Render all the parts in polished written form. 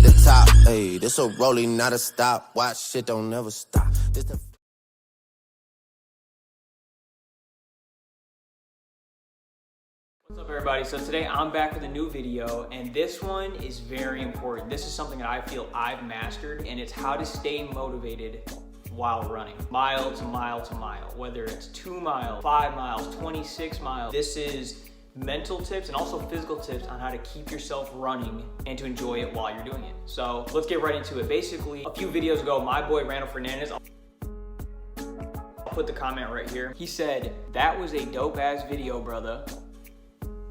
at the top. Hey, this a rolling, not a stop. Watch shit don't never stop. This the What's up everybody? So today I'm back with a new video, and this one is very important. This is something that I feel I've mastered, and it's how to stay motivated while running. Mile to mile to mile, whether it's 2 miles, 5 miles, 26 miles. This is mental tips and also physical tips on how to keep yourself running and to enjoy it while you're doing it. So let's get right into it. Basically, a few videos ago, my boy Randall Fernandez, I'll put the comment right here. He said, "That was a dope ass video, brother.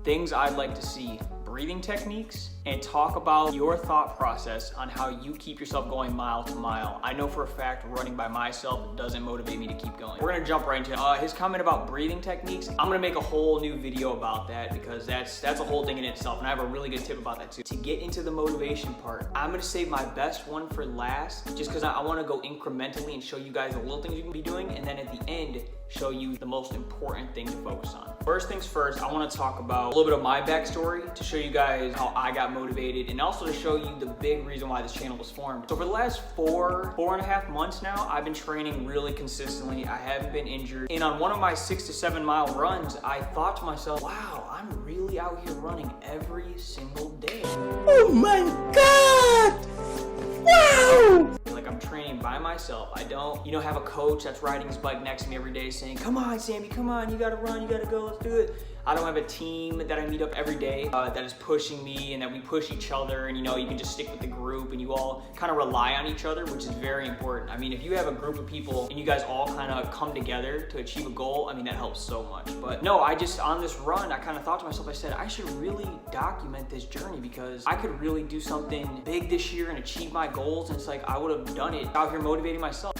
Things I'd like to see, breathing techniques, and talk about your thought process on how you keep yourself going mile to mile. I know for a fact running by myself doesn't motivate me to keep going." We're gonna jump right into it. His comment about breathing techniques, I'm gonna make a whole new video about that because that's a whole thing in itself, and I have a really good tip about that too. To get into the motivation part, I'm gonna save my best one for last, just because I wanna go incrementally and show you guys the little things you can be doing, and then at the end, show you the most important thing to focus on. First things first, I wanna talk about a little bit of my backstory to show you guys how I got motivated, and also to show you the big reason why this channel was formed. So for the last four and a half months now, I've been training really consistently. I haven't been injured. And on one of my 6 to 7 mile runs, I thought to myself, wow, I'm really out here running every single day. Oh my God! Wow! Like, I'm training by myself. I don't, have a coach that's riding his bike next to me every day saying, "Come on, Sammy, come on, you gotta run, you gotta go, let's do it." I don't have a team that I meet up every day that is pushing me and that we push each other, and you can just stick with the group and you all kind of rely on each other, which is very important. I mean, if you have a group of people and you guys all kind of come together to achieve a goal, I mean, that helps so much. But no, on this run, I kind of thought to myself, I said, I should really document this journey because I could really do something big this year and achieve my goals, and it's like I would have done it out here motivating myself.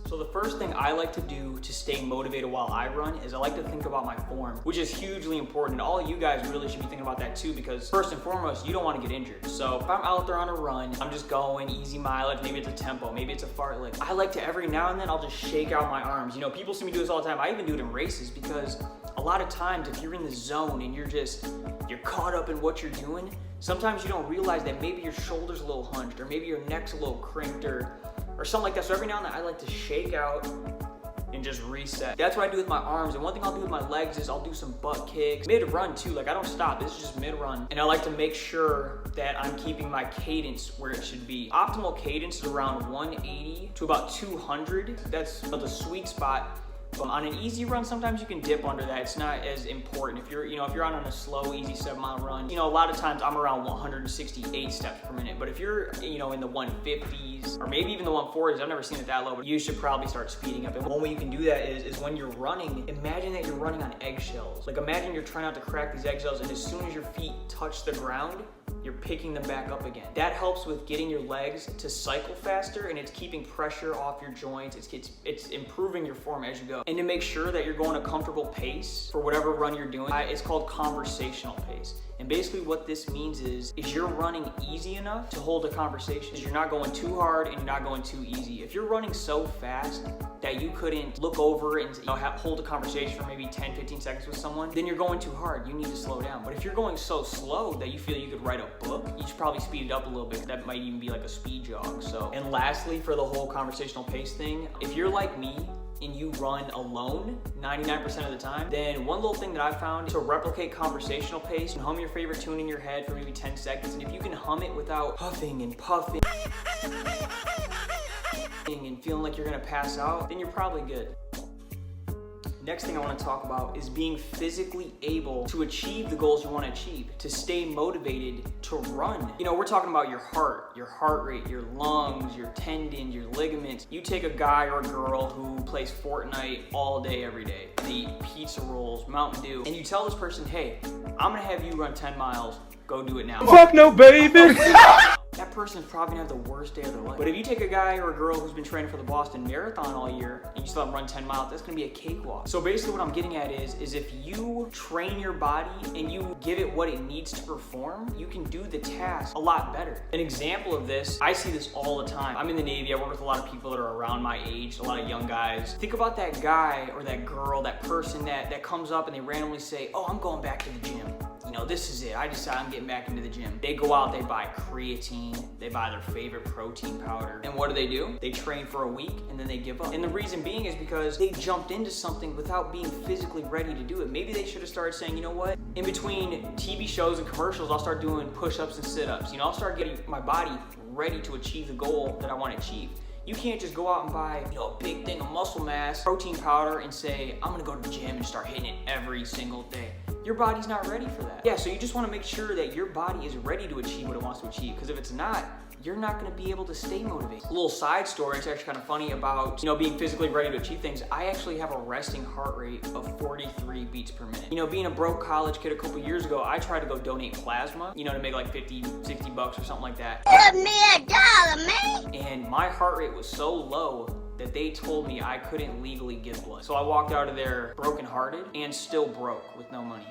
So the first thing I like to do to stay motivated while I run is I like to think about my form, which is hugely important. All of you guys really should be thinking about that too, because first and foremost, you don't want to get injured. So if I'm out there on a run, I'm just going easy mileage, maybe it's a tempo, maybe it's a fartlek. I like to every now and then, I'll just shake out my arms. People see me do this all the time. I even do it in races because a lot of times if you're in the zone and you're caught up in what you're doing, sometimes you don't realize that maybe your shoulder's a little hunched or maybe your neck's a little crinked or something like that. So every now and then I like to shake out and just reset. That's what I do with my arms. And one thing I'll do with my legs is I'll do some butt kicks. Mid-run too, like I don't stop, this is just mid-run. And I like to make sure that I'm keeping my cadence where it should be. Optimal cadence is around 180 to about 200. That's the sweet spot. On an easy run, sometimes you can dip under that. It's not as important. If you're on a slow, easy 7 mile run, a lot of times I'm around 168 steps per minute. But if you're, in the 150s or maybe even the 140s, I've never seen it that low, but you should probably start speeding up. And one way you can do that is when you're running, imagine that you're running on eggshells. Like imagine you're trying not to crack these eggshells, and as soon as your feet touch the ground, you're picking them back up again. That helps with getting your legs to cycle faster, and it's keeping pressure off your joints. It's improving your form as you go. And to make sure that you're going a comfortable pace for whatever run you're doing, it's called conversational pace. And basically what this means is you're running easy enough to hold a conversation. You're not going too hard and you're not going too easy. If you're running so fast that you couldn't look over and hold a conversation for maybe 10, 15 seconds with someone, then you're going too hard. You need to slow down. But if you're going so slow that you feel you could write a book, you should probably speed it up a little bit. That might even be like a speed jog. And lastly, for the whole conversational pace thing, if you're like me and you run alone 99% of the time, then one little thing that I've found is to replicate conversational pace and hum your favorite tune in your head for maybe 10 seconds. And if you can hum it without huffing and puffing and feeling like you're gonna pass out, then you're probably good. Next thing I want to talk about is being physically able to achieve the goals you want to achieve, to stay motivated to run. We're talking about your heart rate, your lungs, your tendons, your ligaments. You take a guy or a girl who plays Fortnite all day, every day. They eat pizza rolls, Mountain Dew, and you tell this person, hey, I'm gonna have you run 10 miles, go do it now. Fuck no, baby! That person's probably gonna have the worst day of their life. But if you take a guy or a girl who's been training for the Boston Marathon all year and you still have run 10 miles, that's gonna be a cakewalk. So basically what I'm getting at is if you train your body and you give it what it needs to perform, you can do the task a lot better. An example of this, I see this all the time. I'm in the Navy, I work with a lot of people that are around my age, a lot of young guys. Think about that guy or that girl, that person that comes up and they randomly say, oh, I'm going back to the gym. you know, this is it. I decide I'm getting back into the gym. They go out, they buy creatine, they buy their favorite protein powder. And what do? They train for a week and then they give up. And the reason being is because they jumped into something without being physically ready to do it. Maybe they should have started saying, you know what? In between TV shows and commercials, I'll start doing push-ups and sit-ups. You know, I'll start getting my body ready to achieve the goal that I want to achieve. You can't just go out and buy, you know, a big thing of muscle mass, protein powder, and say, I'm gonna go to the gym and start hitting it every single day. Your body's not ready for that. Yeah, so you just wanna make sure that your body is ready to achieve what it wants to achieve, because if it's not, you're not gonna be able to stay motivated. A little side story, it's actually kind of funny about, you know, being physically ready to achieve things. I actually have a resting heart rate of 43 beats per minute. You know, being a broke college kid a couple years ago, I tried to go donate plasma, you know, to make like 50, 60 bucks or something like that. Give me $1, man! And my heart rate was so low that they told me I couldn't legally give blood. So I walked out of there brokenhearted and still broke with no money.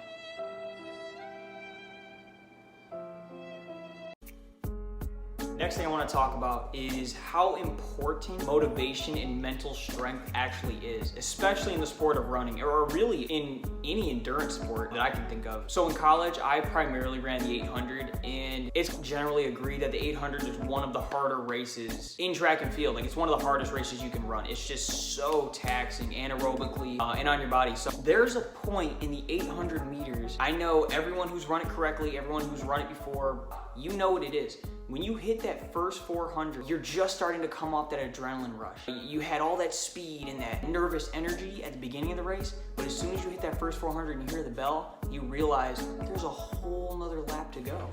Next thing I want to talk about is how important motivation and mental strength actually is, especially in the sport of running, or really in any endurance sport that I can think of. So in college, I primarily ran the 800, and it's generally agreed that the 800 is one of the harder races in track and field. Like, it's one of the hardest races you can run. It's just so taxing anaerobically and on your body. So there's a point in the 800 meters. I know everyone who's run it correctly, everyone who's run it before, you know what it is. When you hit that first 400, you're just starting to come off that adrenaline rush. You had all that speed and that nervous energy at the beginning of the race, but as soon as you hit that first 400 and you hear the bell, you realize there's a whole nother lap to go.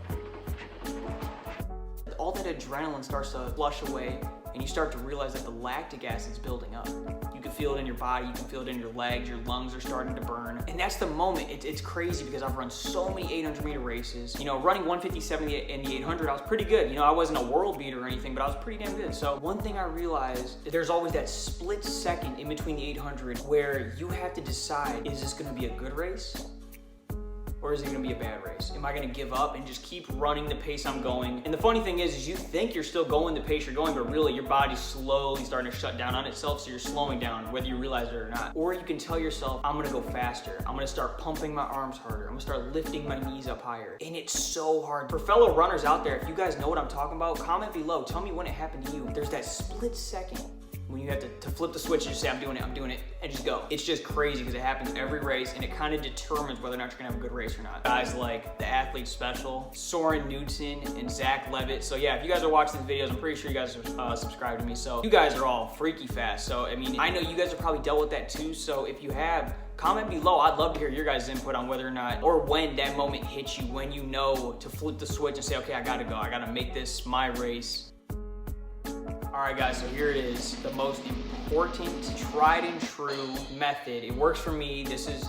All that adrenaline starts to flush away, and you start to realize that the lactic acid's building up. You can feel it in your body, you can feel it in your legs, your lungs are starting to burn. And that's the moment. It's crazy because I've run so many 800 meter races. You know, running 157 in the 800, I was pretty good. You know, I wasn't a world beater or anything, but I was pretty damn good. So one thing I realized, there's always that split second in between the 800 where you have to decide, is this gonna be a good race? Or is it gonna be a bad race? Am I gonna give up and just keep running the pace I'm going? And the funny thing is you think you're still going the pace you're going, but really your body's slowly starting to shut down on itself, so you're slowing down, whether you realize it or not. Or you can tell yourself, I'm gonna go faster. I'm gonna start pumping my arms harder. I'm gonna start lifting my knees up higher. And it's so hard. For fellow runners out there, if you guys know what I'm talking about, comment below. Tell me when it happened to you. There's that split second when you have to flip the switch and just say, I'm doing it, and just go. It's just crazy because it happens every race, and it kind of determines whether or not you're gonna have a good race or not. Guys like the Athlete Special, Soren Newton, and Zach Levitt. So yeah, if you guys are watching these videos, I'm pretty sure you guys are subscribed to me. So you guys are all freaky fast. So I mean, I know you guys have probably dealt with that too. So if you have, comment below. I'd love to hear your guys' input on whether or not, or when that moment hits you, when you know to flip the switch and say, okay, I gotta go. I gotta make this my race. All right, guys, so here it is, the most important, tried and true method. It works for me. This is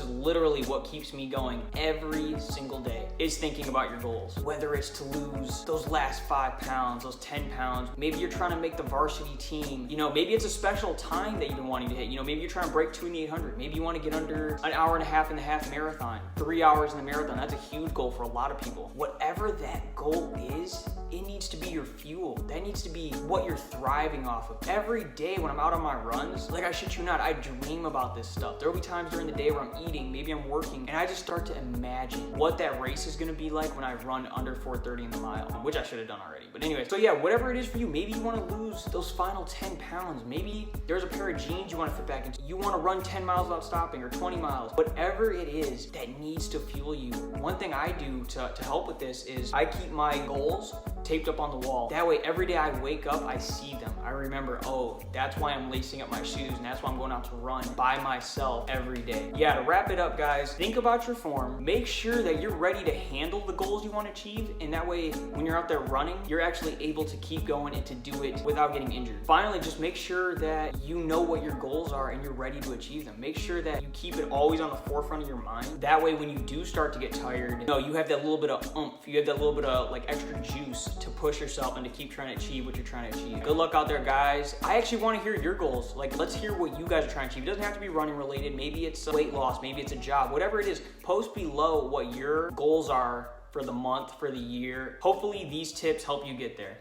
literally what keeps me going every single day, is thinking about your goals. Whether it's to lose those last 5 pounds, those 10 pounds, maybe you're trying to make the varsity team. You know, maybe it's a special time that you've been wanting to hit. You know, maybe you're trying to break 2 in the 800. Maybe you want to get under an hour and a half in the half marathon, 3 hours in the marathon. That's a huge goal for a lot of people. Whatever that goal is, it needs to be your fuel. That needs to be what you're thriving off of. Every day when I'm out on my runs, like I shit you not, I dream about this stuff. There'll be times during the day where I'm eating, maybe I'm working, and I just start to imagine what that race is gonna be like when I run under 4:30 in the mile, which I should have done already. But anyway, so yeah, whatever it is for you, maybe you wanna lose those final 10 pounds. Maybe there's a pair of jeans you wanna fit back into. You wanna run 10 miles without stopping, or 20 miles. Whatever it is that needs to fuel you. One thing I do to help with this is I keep my goals taped up on the wall. That way, every day I wake up, I see them. I remember, oh, that's why I'm lacing up my shoes, and that's why I'm going out to run by myself every day. Yeah, to wrap it up, guys, think about your form. Make sure that you're ready to handle the goals you want to achieve, and that way, when you're out there running, you're actually able to keep going and to do it without getting injured. Finally, just make sure that you know what your goals are and you're ready to achieve them. Make sure that you keep it always on the forefront of your mind. That way, when you do start to get tired, you know, you have that little bit of oomph, you have that little bit of like extra juice to push yourself and to keep trying to achieve what you're trying to achieve. Good luck out there, guys. I actually want to hear your goals. Like, let's hear what you guys are trying to achieve. It doesn't have to be running related. Maybe it's weight loss, maybe it's a job, whatever it is. Post below what your goals are for the month, for the year. Hopefully these tips help you get there.